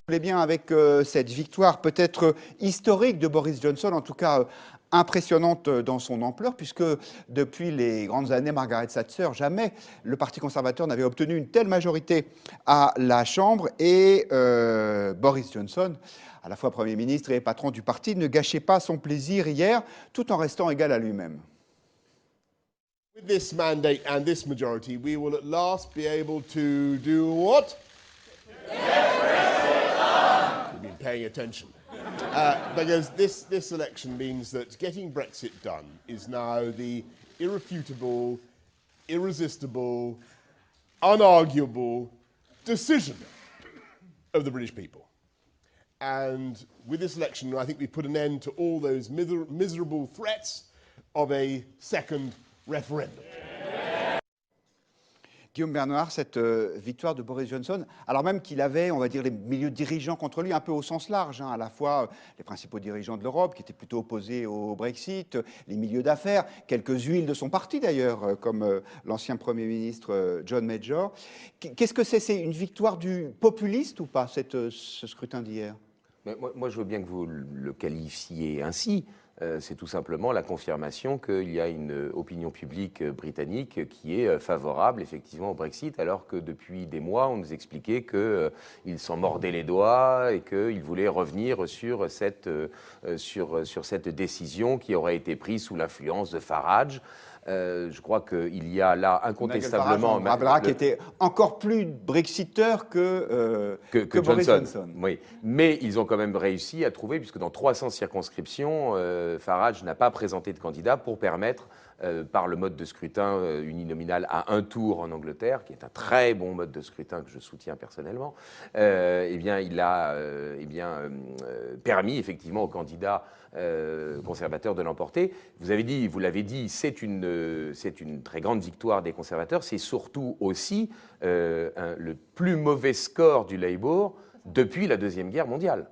voulez bien avec cette victoire peut-être historique de Boris Johnson, en tout cas impressionnante dans son ampleur, puisque depuis les grandes années Margaret Thatcher, jamais le Parti conservateur n'avait obtenu une telle majorité à la Chambre. Et Boris Johnson, à la fois Premier ministre et patron du parti, ne gâchait pas son plaisir hier, tout en restant égal à lui-même. With this mandate and this majority, we will at last be able to do what? You've been paying attention. Because this election means that getting Brexit done is now the irrefutable, irresistible, unarguable decision of the British people. And with this election, I think we put an end to all those miserable threats of a second referendum. Guillaume Bernard, cette victoire de Boris Johnson, alors même qu'il avait, on va dire, les milieux dirigeants contre lui, un peu au sens large, hein, à la fois les principaux dirigeants de l'Europe, qui étaient plutôt opposés au Brexit, les milieux d'affaires, quelques huiles de son parti d'ailleurs, comme l'ancien Premier ministre John Major. Qu'est-ce que c'est? C'est une victoire du populiste ou pas, ce scrutin d'hier? Moi, je veux bien que vous le qualifiez ainsi. C'est tout simplement la confirmation qu'il y a une opinion publique britannique qui est favorable effectivement au Brexit, alors que depuis des mois, on nous expliquait qu'il s'en mordait les doigts et qu'il voulait revenir sur cette décision qui aurait été prise sous l'influence de Farage. Je crois qu'il y a là incontestablement... Nigel Farage, qui était encore plus brexiteur que Boris Johnson. Oui, mais ils ont quand même réussi à trouver, puisque dans 300 circonscriptions, Farage n'a pas présenté de candidat pour permettre, par le mode de scrutin uninominal à un tour en Angleterre, qui est un très bon mode de scrutin que je soutiens personnellement, eh bien, il a permis effectivement aux candidats conservateurs de l'emporter. Vous l'avez dit, c'est une très grande victoire des conservateurs. C'est surtout aussi le plus mauvais score du Labour depuis la Deuxième Guerre mondiale.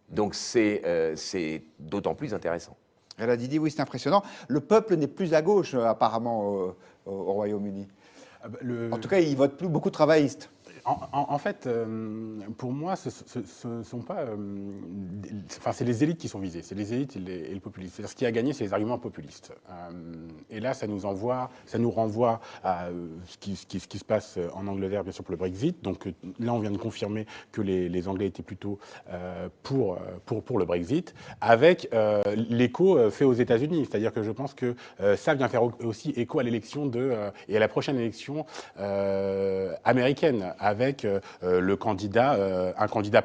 Donc c'est d'autant plus intéressant. Elle a dit oui, c'est impressionnant. Le peuple n'est plus à gauche, apparemment, au Royaume-Uni. En tout cas, il vote plus beaucoup de travaillistes. En fait, pour moi, ce sont pas. Enfin, c'est les élites qui sont visées. C'est les élites et le populisme. C'est-à-dire, ce qui a gagné, c'est les arguments populistes. Et là, ça nous renvoie à ce qui se passe en Angleterre, bien sûr, pour le Brexit. Donc là, on vient de confirmer que les Anglais étaient plutôt pour le Brexit, avec l'écho fait aux États-Unis. C'est-à-dire que je pense que ça vient faire aussi écho à l'élection et à la prochaine élection américaine, avec un candidat